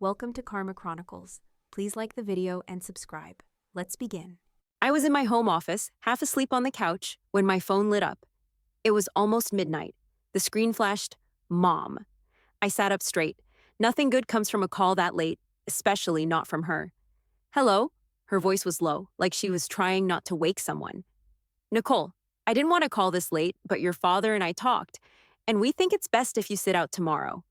Welcome to Karma Chronicles. Please like the video and subscribe. Let's begin. I was in my home office, half asleep on the couch, when my phone lit up. It was almost midnight. The screen flashed, Mom. I sat up straight. Nothing good comes from a call that late, especially not from her. Hello? Her voice was low, like she was trying not to wake someone. Nicole, I didn't want to call this late, but your father and I talked, and we think it's best if you sit out tomorrow.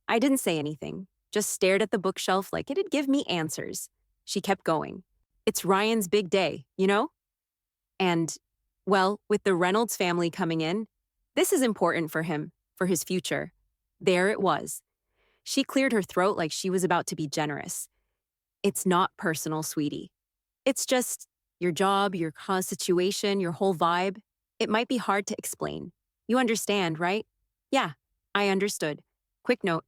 I didn't say anything, just stared at the bookshelf like it'd give me answers. She kept going. It's Ryan's big day, you know? And, well, with the Reynolds family coming in, this is important for him, for his future. There it was. She cleared her throat like she was about to be generous. It's not personal, sweetie. It's just your job, your situation, your whole vibe. It might be hard to explain. You understand, right? Yeah, I understood. Quick note.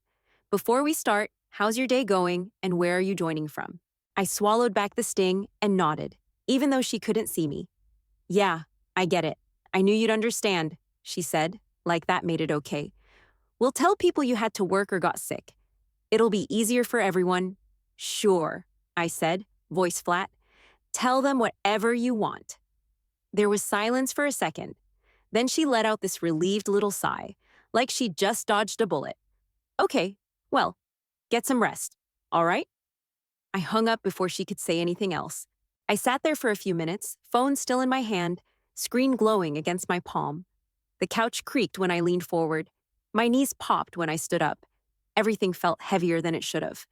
Before we start, how's your day going and where are you joining from? I swallowed back the sting and nodded, even though she couldn't see me. Yeah, I get it. I knew you'd understand, she said, like that made it okay. We'll tell people you had to work or got sick. It'll be easier for everyone. Sure, I said, voice flat. Tell them whatever you want. There was silence for a second. Then she let out this relieved little sigh, like she'd just dodged a bullet. Okay, well, get some rest, all right? I hung up before she could say anything else. I sat there for a few minutes, phone still in my hand, screen glowing against my palm. The couch creaked when I leaned forward. My knees popped when I stood up. Everything felt heavier than it should have.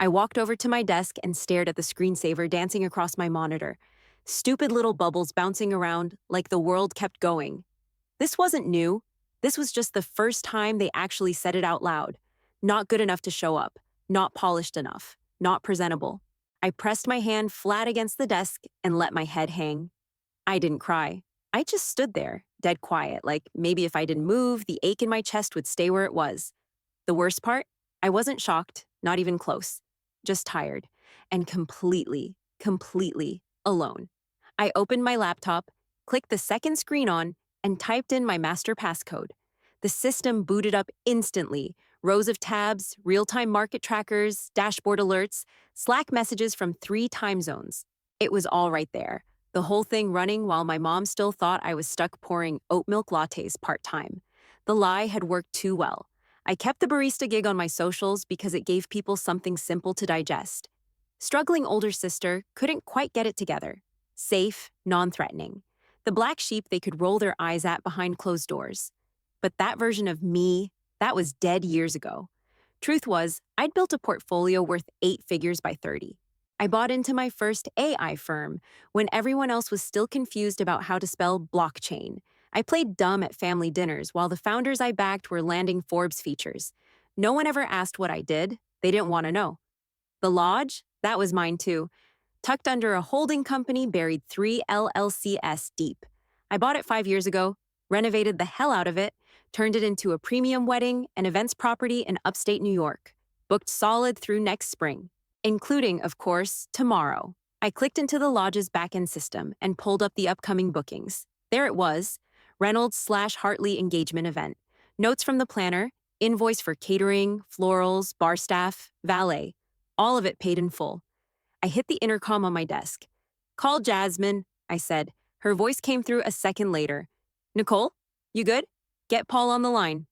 I walked over to my desk and stared at the screensaver dancing across my monitor. Stupid little bubbles bouncing around like the world kept going. This wasn't new. This was just the first time they actually said it out loud. Not good enough to show up. Not polished enough. Not presentable. I pressed my hand flat against the desk and let my head hang. I didn't cry. I just stood there, dead quiet, like maybe if I didn't move, the ache in my chest would stay where it was. The worst part? I wasn't shocked, not even close. Just tired. And completely alone. I opened my laptop, clicked the second screen on, and typed in my master passcode. The system booted up instantly. Rows of tabs, real-time market trackers, dashboard alerts, Slack messages from 3 time zones. It was all right there. The whole thing running while my mom still thought I was stuck pouring oat milk lattes part-time. The lie had worked too well. I kept the barista gig on my socials because it gave people something simple to digest. Struggling older sister couldn't quite get it together. Safe, non-threatening. The black sheep they could roll their eyes at behind closed doors. But that version of me, that was dead years ago. Truth was, I'd built a portfolio worth 8 figures by 30. I bought into my first AI firm when everyone else was still confused about how to spell blockchain. I played dumb at family dinners while the founders I backed were landing Forbes features. No one ever asked what I did. They didn't want to know. The Lodge? That was mine too. Tucked under a holding company buried 3 LLCs deep. I bought it 5 years ago, renovated the hell out of it, turned it into a premium wedding and events property in upstate New York. Booked solid through next spring, including, of course, tomorrow. I clicked into the Lodge's backend system and pulled up the upcoming bookings. There it was, Reynolds/Hartley engagement event. Notes from the planner, invoice for catering, florals, bar staff, valet. All of it paid in full. I hit the intercom on my desk. Call Jasmine, I said. Her voice came through a second later. Nicole, you good? Get Paul on the line.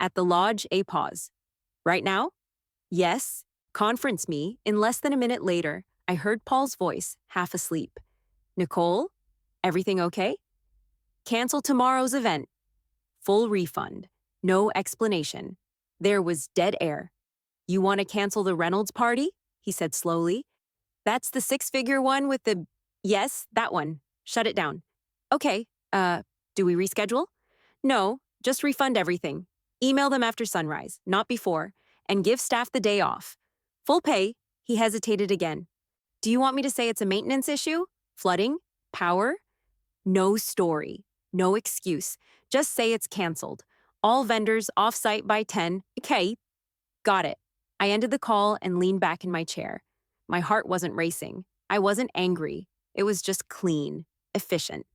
At the Lodge, a pause. Right now? Yes. Conference me. In less than a minute later, I heard Paul's voice, half asleep. Nicole? Everything okay? Cancel tomorrow's event. Full refund. No explanation. There was dead air. You want to cancel the Reynolds party? He said slowly. That's the 6-figure one with the... Yes, that one. Shut it down. Okay, do we reschedule? No, just refund everything. Email them after sunrise, not before, and give staff the day off. Full pay. He hesitated again. Do you want me to say it's a maintenance issue? Flooding? Power? No story. No excuse. Just say it's canceled. All vendors off-site by 10. Okay. Got it. I ended the call and leaned back in my chair. My heart wasn't racing. I wasn't angry. It was just clean, efficient.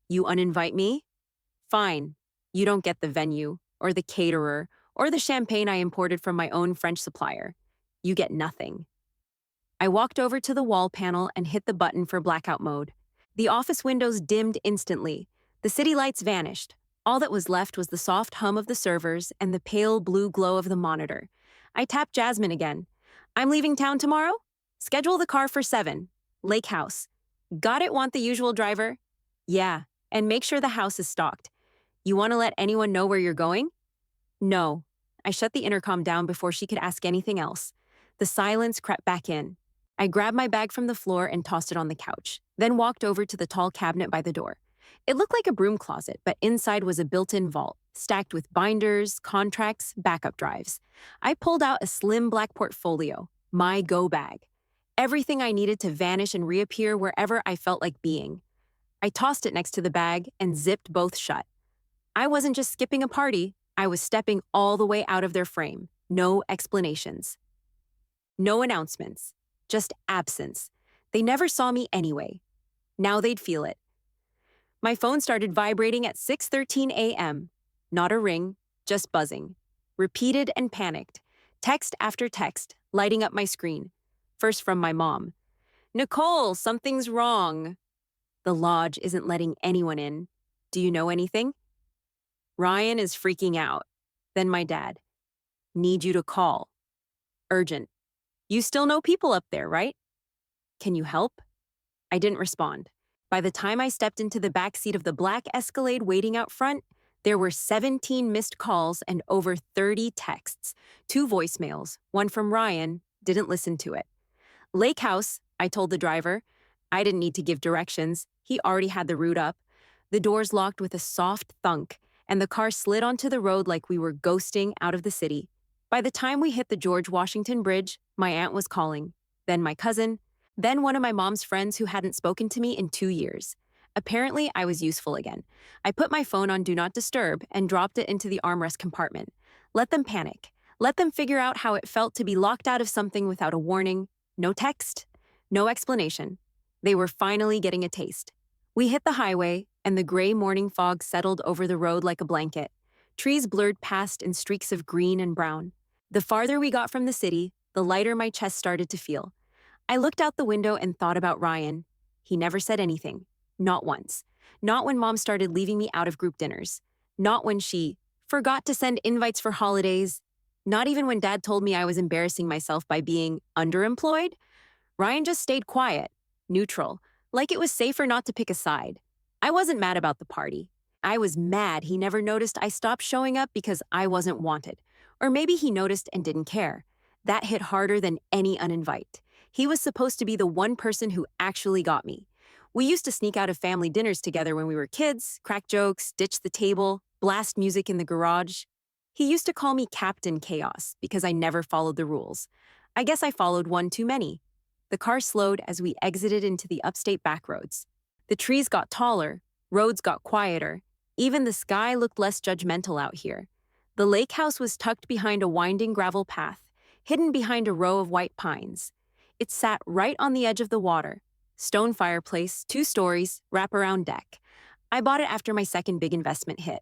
You uninvite me? Fine. You don't get the venue, or the caterer, or the champagne I imported from my own French supplier. you get nothing. I walked over to the wall panel and hit the button for blackout mode. The office windows dimmed instantly. The city lights vanished. All that was left was the soft hum of the servers and the pale blue glow of the monitor. I tapped Jasmine again. I'm leaving town tomorrow? Schedule the car for 7. Lake House. Got it, want the usual driver? Yeah, and make sure the house is stocked. You want to let anyone know where you're going? No. I shut the intercom down before she could ask anything else. The silence crept back in. I grabbed my bag from the floor and tossed it on the couch, then walked over to the tall cabinet by the door. It looked like a broom closet, but inside was a built-in vault, stacked with binders, contracts, backup drives. I pulled out a slim black portfolio, my go bag. Everything I needed to vanish and reappear wherever I felt like being. I tossed it next to the bag and zipped both shut. I wasn't just skipping a party, I was stepping all the way out of their frame. No explanations. No announcements. Just absence. They never saw me anyway. Now they'd feel it. My phone started vibrating at 6:13 a.m. Not a ring, just buzzing. Repeated and panicked. Text after text, lighting up my screen. First from my mom. Nicole, something's wrong. The lodge isn't letting anyone in. Do you know anything? Ryan is freaking out. Then my dad. Need you to call. Urgent. You still know people up there, right? Can you help? I didn't respond. By the time I stepped into the back seat of the black Escalade waiting out front, there were 17 missed calls and over 30 texts. 2 voicemails, one from Ryan, didn't listen to it. Lake House, I told the driver. I didn't need to give directions. He already had the route up. The doors locked with a soft thunk, and the car slid onto the road like we were ghosting out of the city. By the time we hit the George Washington Bridge, my aunt was calling. Then my cousin. Then one of my mom's friends who hadn't spoken to me in 2 years. Apparently, I was useful again. I put my phone on Do Not Disturb and dropped it into the armrest compartment. Let them panic. Let them figure out how it felt to be locked out of something without a warning. No text. No explanation. They were finally getting a taste. We hit the highway, and the gray morning fog settled over the road like a blanket. Trees blurred past in streaks of green and brown. The farther we got from the city, the lighter my chest started to feel. I looked out the window and thought about Ryan. He never said anything. Not once. Not when Mom started leaving me out of group dinners. Not when she forgot to send invites for holidays. Not even when Dad told me I was embarrassing myself by being underemployed. Ryan just stayed quiet, neutral, like it was safer not to pick a side. I wasn't mad about the party. I was mad he never noticed I stopped showing up because I wasn't wanted. Or maybe he noticed and didn't care. That hit harder than any uninvite. He was supposed to be the one person who actually got me. We used to sneak out of family dinners together when we were kids, crack jokes, ditch the table, blast music in the garage. He used to call me Captain Chaos because I never followed the rules. I guess I followed one too many. The car slowed as we exited into the upstate backroads. The trees got taller, roads got quieter. Even the sky looked less judgmental out here. The lake house was tucked behind a winding gravel path, hidden behind a row of white pines. It sat right on the edge of the water. Stone fireplace, 2 stories, wraparound deck. I bought it after my second big investment hit.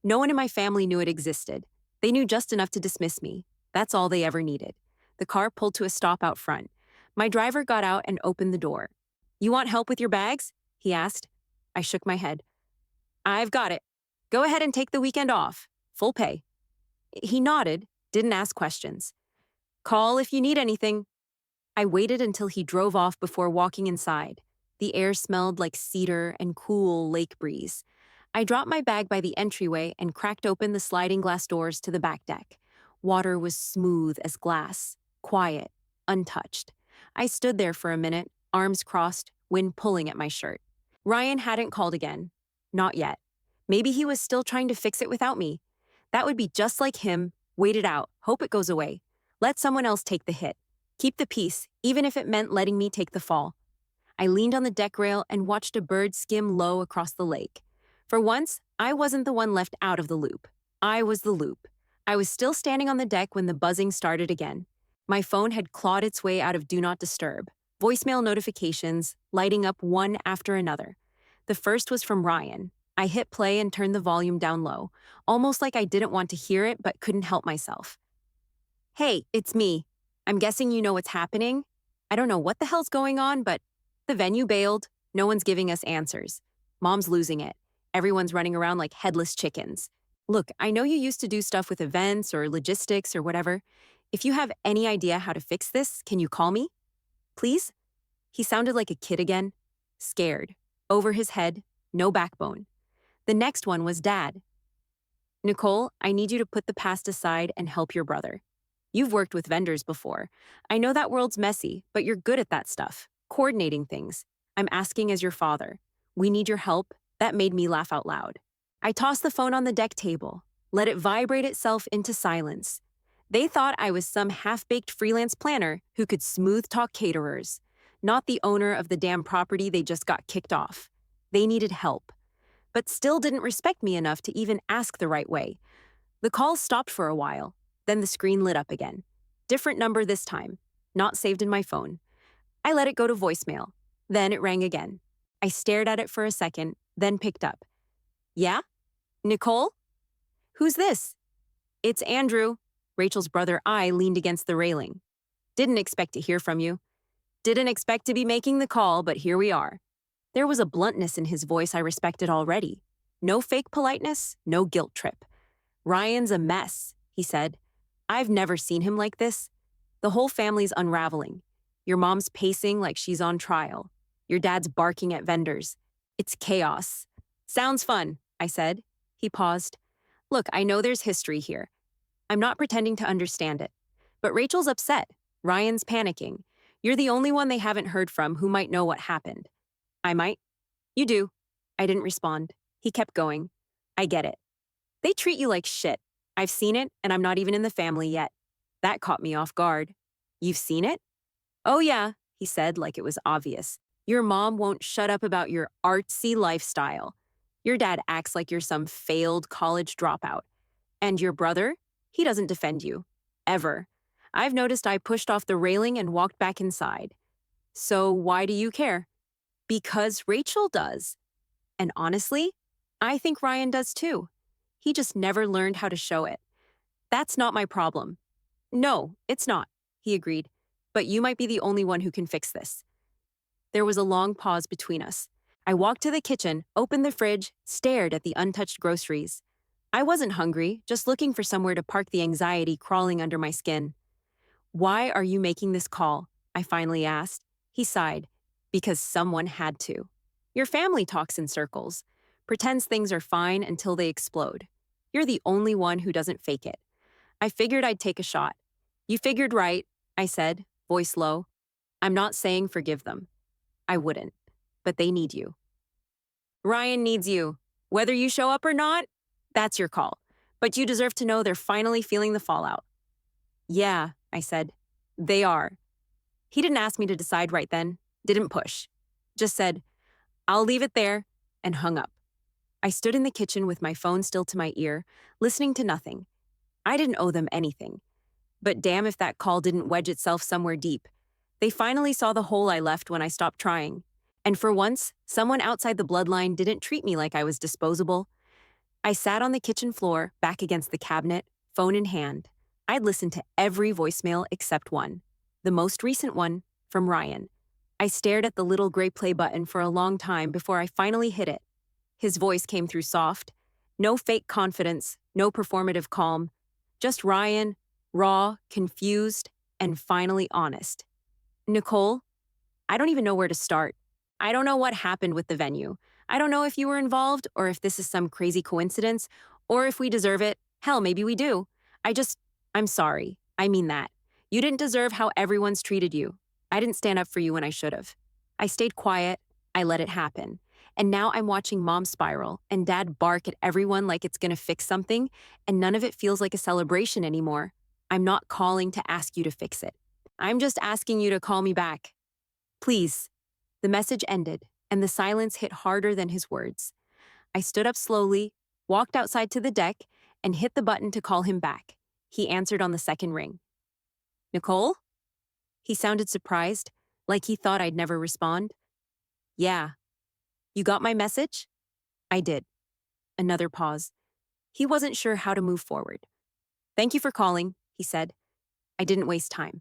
No one in my family knew it existed. They knew just enough to dismiss me. That's all they ever needed. The car pulled to a stop out front. My driver got out and opened the door. You want help with your bags? He asked. I shook my head. I've got it. Go ahead and take the weekend off. Full pay. He nodded, didn't ask questions. Call if you need anything. I waited until he drove off before walking inside. The air smelled like cedar and cool lake breeze. I dropped my bag by the entryway and cracked open the sliding glass doors to the back deck. Water was smooth as glass, quiet, untouched. I stood there for a minute, arms crossed, wind pulling at my shirt. Ryan hadn't called again. Not yet. Maybe he was still trying to fix it without me. That would be just like him. Wait it out. Hope it goes away. Let someone else take the hit. Keep the peace, even if it meant letting me take the fall. I leaned on the deck rail and watched a bird skim low across the lake. For once, I wasn't the one left out of the loop. I was the loop. I was still standing on the deck when the buzzing started again. My phone had clawed its way out of Do Not Disturb. Voicemail notifications, lighting up one after another. The first was from Ryan. I hit play and turned the volume down low, almost like I didn't want to hear it but couldn't help myself. Hey, it's me. I'm guessing you know what's happening. I don't know what the hell's going on, but the venue bailed. No one's giving us answers. Mom's losing it. Everyone's running around like headless chickens. Look, I know you used to do stuff with events or logistics or whatever. If you have any idea how to fix this, can you call me? Please? He sounded like a kid again. Scared. Over his head. No backbone. The next one was Dad. Nicole, I need you to put the past aside and help your brother. You've worked with vendors before. I know that world's messy, but you're good at that stuff. Coordinating things. I'm asking as your father. We need your help. That made me laugh out loud. I tossed the phone on the deck table, let it vibrate itself into silence. They thought I was some half-baked freelance planner who could smooth talk caterers, not the owner of the damn property they just got kicked off. They needed help, but still didn't respect me enough to even ask the right way. The call stopped for a while, then the screen lit up again. Different number this time, not saved in my phone. I let it go to voicemail. Then it rang again. I stared at it for a second, then picked up. Yeah? Nicole? Who's this? It's Andrew. Rachel's brother I leaned against the railing. Didn't expect to hear from you. Didn't expect to be making the call, but here we are. There was a bluntness in his voice I respected already. No fake politeness, no guilt trip. Ryan's a mess, he said. I've never seen him like this. The whole family's unraveling. Your mom's pacing like she's on trial. Your dad's barking at vendors. It's chaos. Sounds fun, I said. He paused. Look, I know there's history here. I'm not pretending to understand it. But Rachel's upset. Ryan's panicking. You're the only one they haven't heard from who might know what happened. I might. You do. I didn't respond. He kept going. I get it. They treat you like shit. I've seen it, and I'm not even in the family yet. That caught me off guard. You've seen it? Oh yeah, he said like it was obvious. Your mom won't shut up about your artsy lifestyle. Your dad acts like you're some failed college dropout. And your brother? He doesn't defend you. Ever. I've noticed I pushed off the railing and walked back inside. So why do you care? Because Rachel does. And honestly, I think Ryan does too. He just never learned how to show it. That's not my problem. No, it's not, he agreed. But you might be the only one who can fix this. There was a long pause between us. I walked to the kitchen, opened the fridge, stared at the untouched groceries. I wasn't hungry, just looking for somewhere to park the anxiety crawling under my skin. Why are you making this call? I finally asked. He sighed. Because someone had to. Your family talks in circles, pretends things are fine until they explode. You're the only one who doesn't fake it. I figured I'd take a shot. You figured right, I said, voice low. I'm not saying forgive them. I wouldn't. But they need you. Ryan needs you. Whether you show up or not, that's your call. But you deserve to know they're finally feeling the fallout. Yeah, I said. They are. He didn't ask me to decide right then. Didn't push. Just said, I'll leave it there, and hung up. I stood in the kitchen with my phone still to my ear, listening to nothing. I didn't owe them anything. But damn if that call didn't wedge itself somewhere deep. They finally saw the hole I left when I stopped trying. And for once, someone outside the bloodline didn't treat me like I was disposable. I sat on the kitchen floor, back against the cabinet, phone in hand. I'd listened to every voicemail except one. The most recent one, from Ryan. I stared at the little gray play button for a long time before I finally hit it. His voice came through soft. No fake confidence, no performative calm. Just Ryan, raw, confused, and finally honest. Nicole, I don't even know where to start. I don't know what happened with the venue. I don't know if you were involved or if this is some crazy coincidence or if we deserve it. Hell, maybe we do. I'm sorry. I mean that. You didn't deserve how everyone's treated you. I didn't stand up for you when I should have. I stayed quiet. I let it happen. And now I'm watching Mom spiral and Dad bark at everyone like it's gonna fix something, and none of it feels like a celebration anymore. I'm not calling to ask you to fix it. I'm just asking you to call me back. Please. The message ended, and the silence hit harder than his words. I stood up slowly, walked outside to the deck, and hit the button to call him back. He answered on the second ring. Nicole? He sounded surprised, like he thought I'd never respond. Yeah. You got my message? I did. Another pause. He wasn't sure how to move forward. Thank you for calling, he said. I didn't waste time.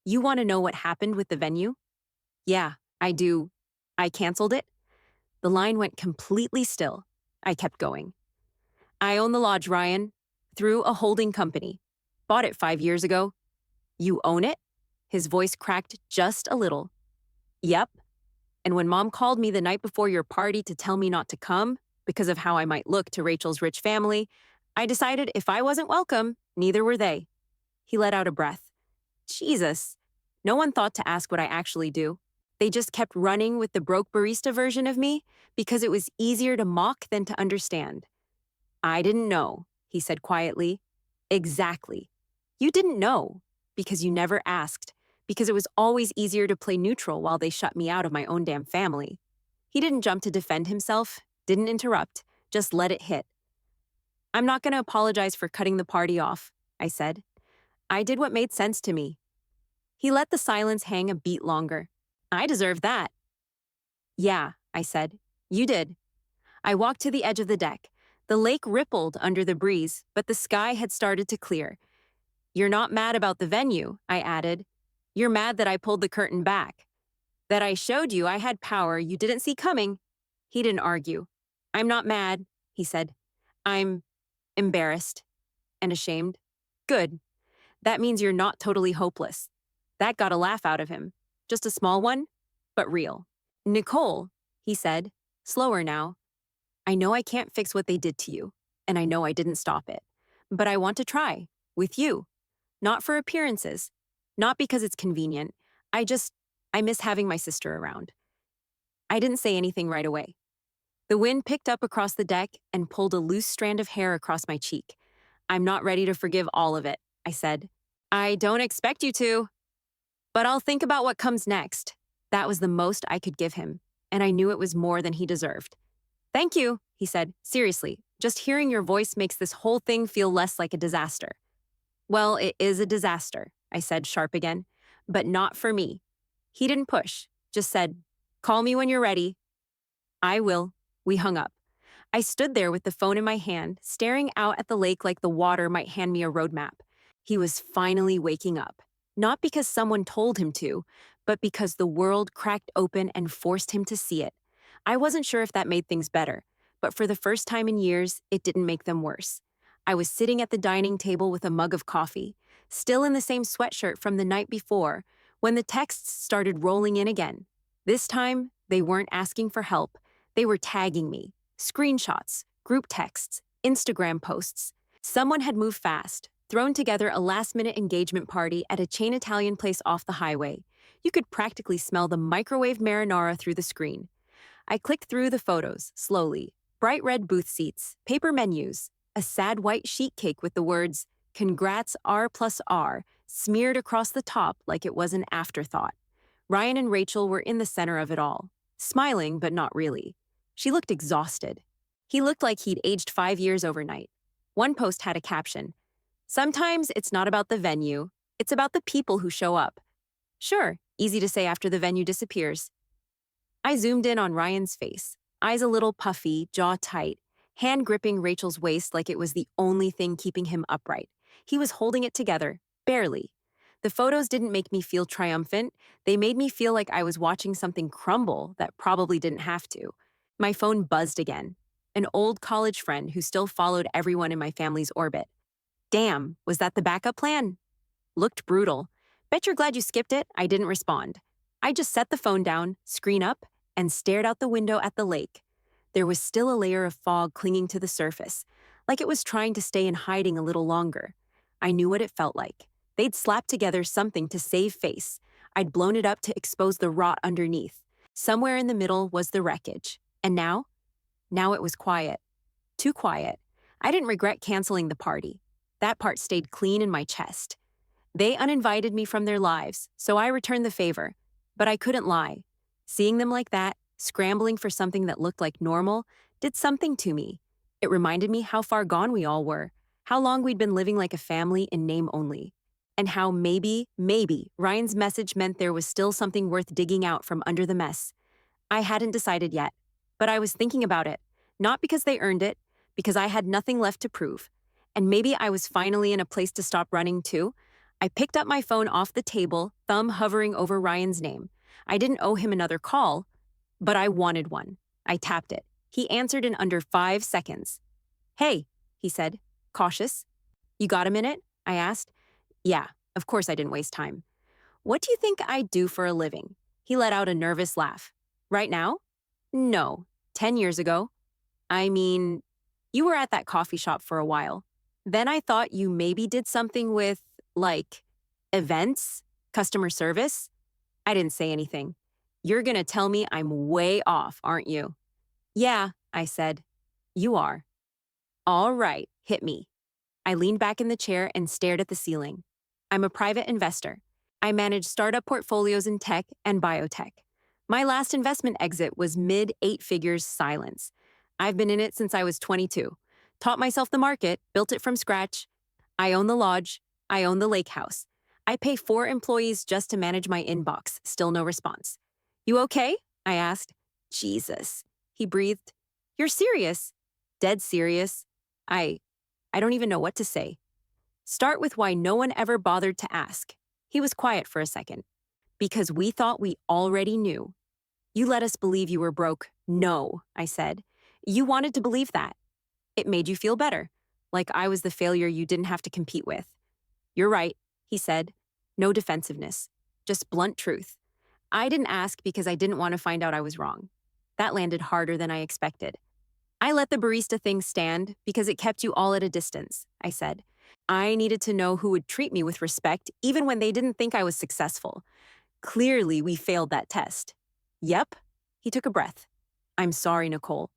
You want to know what happened with the venue? Yeah, I do. I canceled it. The line went completely still. I kept going. I own the lodge, Ryan, through a holding company. Bought it 5 years ago. You own it? His voice cracked just a little. Yep. And when Mom called me the night before your party to tell me not to come because of how I might look to Rachel's rich family, I decided if I wasn't welcome, neither were they. He let out a breath. Jesus. No one thought to ask what I actually do. They just kept running with the broke barista version of me because it was easier to mock than to understand. I didn't know, he said quietly. Exactly. You didn't know because you never asked, because it was always easier to play neutral while they shut me out of my own damn family. He didn't jump to defend himself, didn't interrupt, just let it hit. I'm not going to apologize for cutting the party off, I said. I did what made sense to me. He let the silence hang a beat longer. I deserve that. Yeah, I said. You did. I walked to the edge of the deck. The lake rippled under the breeze, but the sky had started to clear. You're not mad about the venue, I added. You're mad that I pulled the curtain back. That I showed you I had power you didn't see coming. He didn't argue. I'm not mad, he said. I'm embarrassed and ashamed. Good. That means you're not totally hopeless. That got a laugh out of him. Just a small one, but real. Nicole, he said, slower now. I know I can't fix what they did to you, and I know I didn't stop it. But I want to try, with you. Not for appearances, not because it's convenient. I miss having my sister around. I didn't say anything right away. The wind picked up across the deck and pulled a loose strand of hair across my cheek. I'm not ready to forgive all of it, I said. I don't expect you to. But I'll think about what comes next. That was the most I could give him, and I knew it was more than he deserved. Thank you, he said. Seriously, just hearing your voice makes this whole thing feel less like a disaster. Well, it is a disaster, I said, sharp again, but not for me. He didn't push, just said, call me when you're ready. I will. We hung up. I stood there with the phone in my hand, staring out at the lake like the water might hand me a roadmap. He was finally waking up. Not because someone told him to, but because the world cracked open and forced him to see it. I wasn't sure if that made things better, but for the first time in years, it didn't make them worse. I was sitting at the dining table with a mug of coffee, still in the same sweatshirt from the night before, when the texts started rolling in again. This time, they weren't asking for help. They were tagging me. Screenshots, group texts, Instagram posts. Someone had moved fast, thrown together a last-minute engagement party at a chain Italian place off the highway. You could practically smell the microwave marinara through the screen. I clicked through the photos, slowly. Bright red booth seats, paper menus, a sad white sheet cake with the words, "Congrats R+R," smeared across the top like it was an afterthought. Ryan and Rachel were in the center of it all, smiling but not really. She looked exhausted. He looked like he'd aged 5 years overnight. One post had a caption, "Sometimes it's not about the venue, it's about the people who show up." Sure, easy to say after the venue disappears. I zoomed in on Ryan's face, eyes a little puffy, jaw tight, hand gripping Rachel's waist like it was the only thing keeping him upright. He was holding it together, barely. The photos didn't make me feel triumphant. They made me feel like I was watching something crumble that probably didn't have to. My phone buzzed again. An old college friend who still followed everyone in my family's orbit. Damn, was that the backup plan? Looked brutal. Bet you're glad you skipped it. I didn't respond. I just set the phone down, screen up, and stared out the window at the lake. There was still a layer of fog clinging to the surface, like it was trying to stay in hiding a little longer. I knew what it felt like. They'd slapped together something to save face. I'd blown it up to expose the rot underneath. Somewhere in the middle was the wreckage. And now? Now it was quiet. Too quiet. I didn't regret canceling the party. That part stayed clean in my chest. They uninvited me from their lives, so I returned the favor. But I couldn't lie. Seeing them like that, scrambling for something that looked like normal, did something to me. It reminded me how far gone we all were, how long we'd been living like a family in name only, and how maybe, Ryan's message meant there was still something worth digging out from under the mess. I hadn't decided yet, but I was thinking about it, not because they earned it, because I had nothing left to prove. And maybe I was finally in a place to stop running too. I picked up my phone off the table, thumb hovering over Ryan's name. I didn't owe him another call, but I wanted one. I tapped it. He answered in under 5 seconds. Hey, he said, cautious. You got a minute? I asked. Yeah, of course I didn't waste time. What do you think I do for a living? He let out a nervous laugh. Right now? No. 10 years ago. I mean, you were at that coffee shop for a while. Then I thought you maybe did something with, like, events, customer service. I didn't say anything. You're gonna tell me I'm way off, aren't you? Yeah, I said. You are. All right, hit me. I leaned back in the chair and stared at the ceiling. I'm a private investor. I manage startup portfolios in tech and biotech. My last investment exit was mid-eight figures silence. I've been in it since I was 22. Taught myself the market, built it from scratch. I own the lodge. I own the lake house. I pay 4 employees just to manage my inbox. Still no response. You okay? I asked. Jesus. He breathed. You're serious? Dead serious. I don't even know what to say. Start with why no one ever bothered to ask. He was quiet for a second. Because we thought we already knew. You let us believe you were broke. No, I said. You wanted to believe that. It made you feel better, like I was the failure you didn't have to compete with. You're right, he said. No defensiveness, just blunt truth. I didn't ask because I didn't want to find out I was wrong. That landed harder than I expected. I let the barista thing stand because it kept you all at a distance, I said. I needed to know who would treat me with respect even when they didn't think I was successful. Clearly, we failed that test. Yep. He took a breath. I'm sorry, Nicole.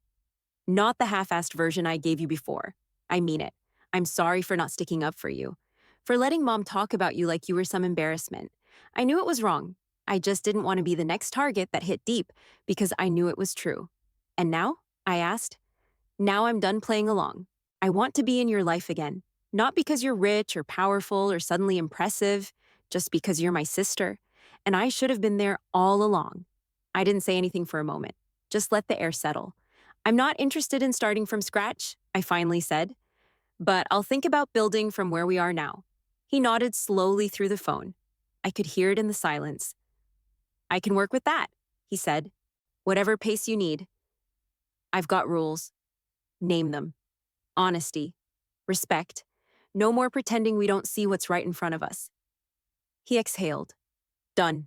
Not the half-assed version I gave you before. I mean it. I'm sorry for not sticking up for you. For letting Mom talk about you like you were some embarrassment. I knew it was wrong. I just didn't want to be the next target that hit deep because I knew it was true. And now? I asked. Now I'm done playing along. I want to be in your life again. Not because you're rich or powerful or suddenly impressive, just because you're my sister. And I should have been there all along. I didn't say anything for a moment. Just let the air settle. I'm not interested in starting from scratch, I finally said. But I'll think about building from where we are now. He nodded slowly through the phone. I could hear it in the silence. I can work with that, he said. Whatever pace you need. I've got rules. Name them. Honesty. Respect. No more pretending we don't see what's right in front of us. He exhaled. Done.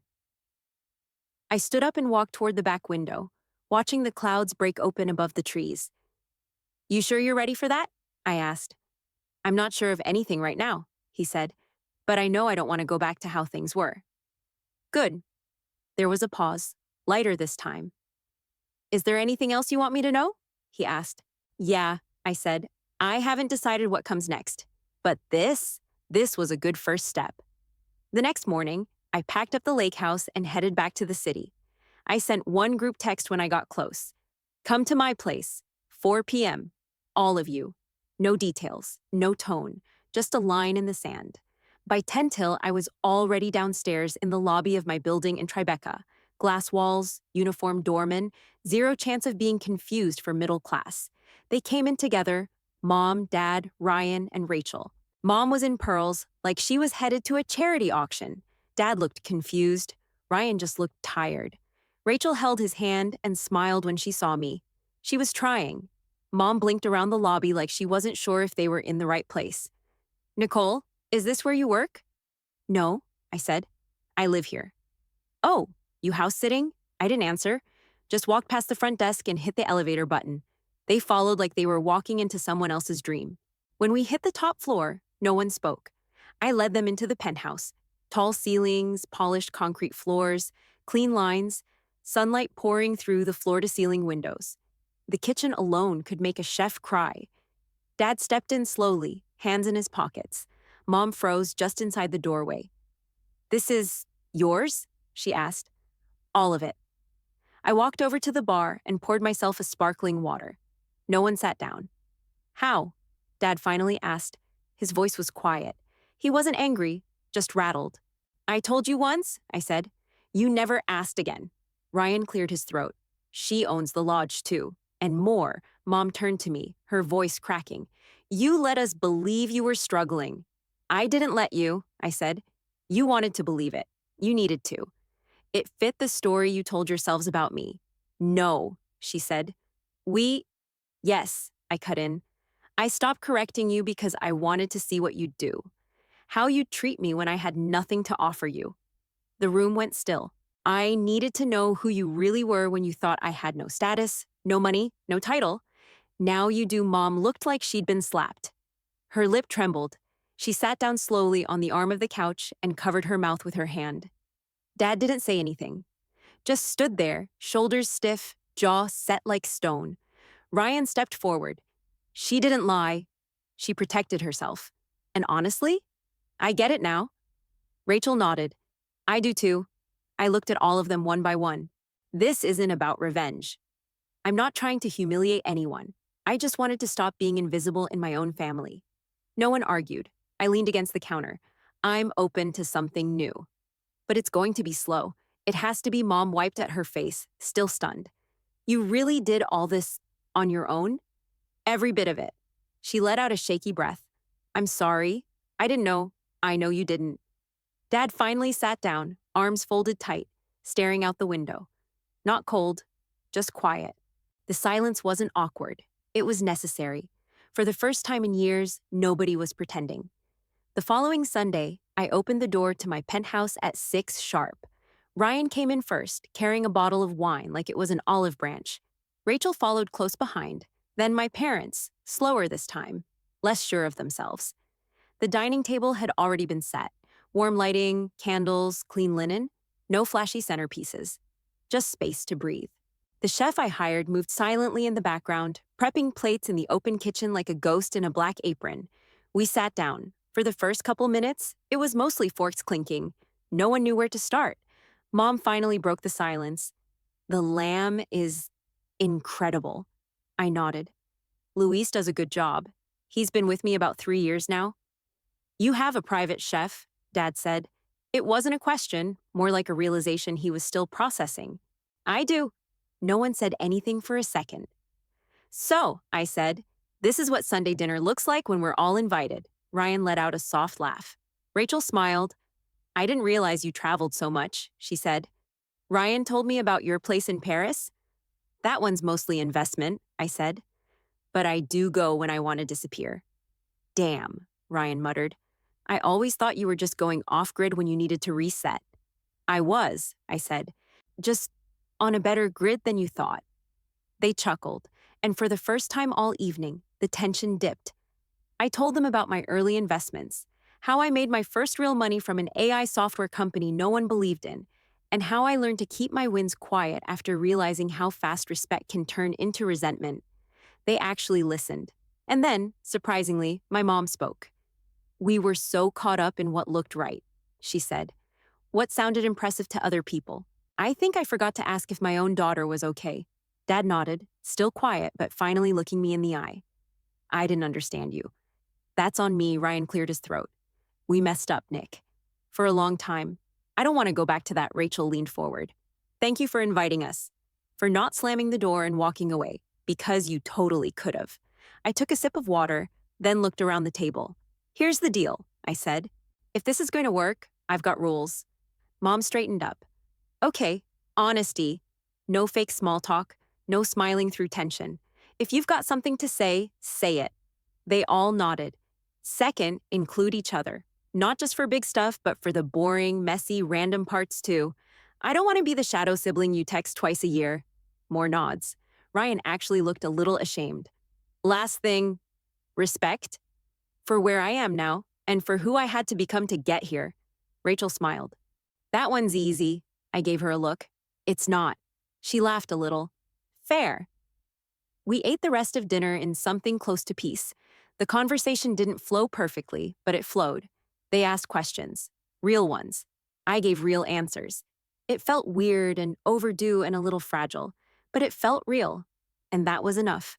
I stood up and walked toward the back window, watching the clouds break open above the trees. You sure you're ready for that? I asked. I'm not sure of anything right now, he said, but I know I don't want to go back to how things were. Good. There was a pause, lighter this time. Is there anything else you want me to know? He asked. Yeah, I said. I haven't decided what comes next, but this was a good first step. The next morning, I packed up the lake house and headed back to the city. I sent one group text when I got close. Come to my place, 4 p.m. All of you. No details, no tone, just a line in the sand. By 10 till, I was already downstairs in the lobby of my building in Tribeca. Glass walls, uniformed doorman, zero chance of being confused for middle class. They came in together, Mom, Dad, Ryan, and Rachel. Mom was in pearls, like she was headed to a charity auction. Dad looked confused. Ryan just looked tired. Rachel held his hand and smiled when she saw me. She was trying. Mom blinked around the lobby like she wasn't sure if they were in the right place. Nicole, is this where you work? No, I said. I live here. Oh, you house sitting? I didn't answer. Just walked past the front desk and hit the elevator button. They followed like they were walking into someone else's dream. When we hit the top floor, no one spoke. I led them into the penthouse. Tall ceilings, polished concrete floors, clean lines, sunlight pouring through the floor-to-ceiling windows. The kitchen alone could make a chef cry. Dad stepped in slowly, hands in his pockets. Mom froze just inside the doorway. This is yours? She asked. All of it. I walked over to the bar and poured myself a sparkling water. No one sat down. How? Dad finally asked. His voice was quiet. He wasn't angry, just rattled. I told you once, I said. You never asked again. Ryan cleared his throat. She owns the lodge too. And more. Mom turned to me, her voice cracking. You let us believe you were struggling. I didn't let you, I said. You wanted to believe it. You needed to. It fit the story you told yourselves about me. No, she said. We, yes, I cut in. I stopped correcting you because I wanted to see what you'd do. How you'd treat me when I had nothing to offer you. The room went still. I needed to know who you really were when you thought I had no status, no money, no title. Now you do. Mom looked like she'd been slapped. Her lip trembled. She sat down slowly on the arm of the couch and covered her mouth with her hand. Dad didn't say anything, just stood there, shoulders stiff, jaw set like stone. Ryan stepped forward. She didn't lie. She protected herself. And honestly, I get it now. Rachel nodded. I do too. I looked at all of them one by one. This isn't about revenge. I'm not trying to humiliate anyone. I just wanted to stop being invisible in my own family. No one argued. I leaned against the counter. I'm open to something new. But it's going to be slow. It has to be. Mom wiped at her face, still stunned. You really did all this on your own? Every bit of it. She let out a shaky breath. I'm sorry. I didn't know. I know you didn't. Dad finally sat down, arms folded tight, staring out the window. Not cold, just quiet. The silence wasn't awkward. It was necessary. For the first time in years, nobody was pretending. The following Sunday, I opened the door to my penthouse at 6 sharp. Ryan came in first, carrying a bottle of wine like it was an olive branch. Rachel followed close behind, then my parents, slower this time, less sure of themselves. The dining table had already been set. Warm lighting, candles, clean linen, no flashy centerpieces. Just space to breathe. The chef I hired moved silently in the background, prepping plates in the open kitchen like a ghost in a black apron. We sat down. For the first couple minutes, it was mostly forks clinking. No one knew where to start. Mom finally broke the silence. The lamb is incredible. I nodded. Luis does a good job. He's been with me about 3 years now. You have a private chef, Dad said. It wasn't a question, more like a realization he was still processing. I do. No one said anything for a second. So, I said, this is what Sunday dinner looks like when we're all invited. Ryan let out a soft laugh. Rachel smiled. I didn't realize you traveled so much, she said. Ryan told me about your place in Paris. That one's mostly investment, I said. But I do go when I want to disappear. Damn, Ryan muttered. I always thought you were just going off-grid when you needed to reset. I was, I said. Just on a better grid than you thought. They chuckled, and for the first time all evening, the tension dipped. I told them about my early investments, how I made my first real money from an AI software company no one believed in, and how I learned to keep my wins quiet after realizing how fast respect can turn into resentment. They actually listened. And then, surprisingly, my mom spoke. We were so caught up in what looked right, she said. What sounded impressive to other people. I think I forgot to ask if my own daughter was okay. Dad nodded, still quiet, but finally looking me in the eye. I didn't understand you. That's on me, Ryan cleared his throat. We messed up, Nick. For a long time. I don't want to go back to that. Rachel leaned forward. Thank you for inviting us. For not slamming the door and walking away, because you totally could have. I took a sip of water, then looked around the table. Here's the deal, I said. If this is going to work, I've got rules. Mom straightened up. Okay, honesty. No fake small talk. No smiling through tension. If you've got something to say, say it. They all nodded. Second, include each other. Not just for big stuff, but for the boring, messy, random parts too. I don't want to be the shadow sibling you text twice a year. More nods. Ryan actually looked a little ashamed. Last thing, respect. For where I am now, and for who I had to become to get here. Rachel smiled. That one's easy. I gave her a look. It's not. She laughed a little. Fair. We ate the rest of dinner in something close to peace. The conversation didn't flow perfectly, but it flowed. They asked questions. Real ones. I gave real answers. It felt weird and overdue and a little fragile, but it felt real. And that was enough.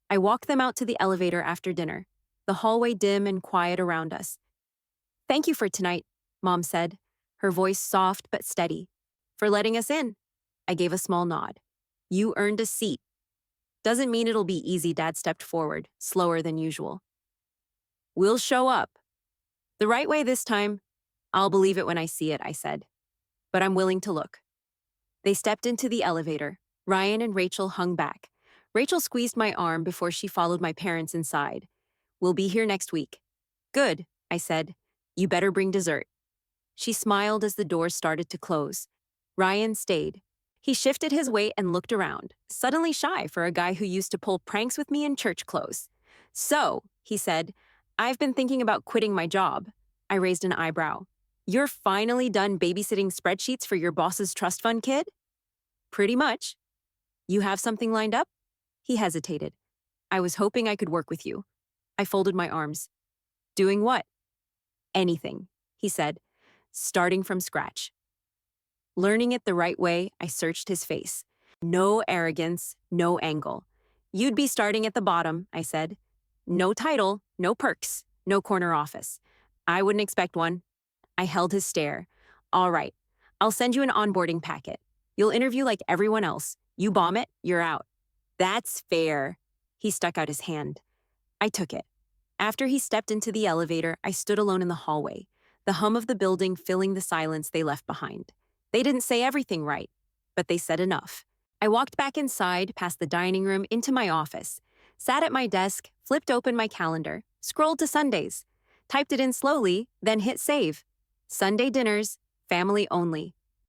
I walked them out to the elevator after dinner, the hallway dim and quiet around us. Thank you for tonight, Mom said, her voice soft but steady. For letting us in. I gave a small nod. You earned a seat. Doesn't mean it'll be easy. Dad stepped forward, slower than usual. We'll show up. The right way this time. I'll believe it when I see it, I said. But I'm willing to look. They stepped into the elevator. Ryan and Rachel hung back. Rachel squeezed my arm before she followed my parents inside. We'll be here next week. Good, I said. You better bring dessert. She smiled as the doors started to close. Ryan stayed. He shifted his weight and looked around, suddenly shy for a guy who used to pull pranks with me in church clothes. So, he said, I've been thinking about quitting my job. I raised an eyebrow. You're finally done babysitting spreadsheets for your boss's trust fund, kid? Pretty much. You have something lined up? He hesitated. I was hoping I could work with you. I folded my arms. Doing what? Anything, he said, starting from scratch. Learning it the right way, I searched his face. No arrogance, no angle. You'd be starting at the bottom, I said. No title, no perks, no corner office. I wouldn't expect one. I held his stare. All right, I'll send you an onboarding packet. You'll interview like everyone else. You bomb it, you're out. That's fair. He stuck out his hand. I took it. After he stepped into the elevator, I stood alone in the hallway, the hum of the building filling the silence they left behind. They didn't say everything right, but they said enough. I walked back inside, past the dining room, into my office, sat at my desk, flipped open my calendar, scrolled to Sundays, typed it in slowly, then hit save. Sunday dinners, family only.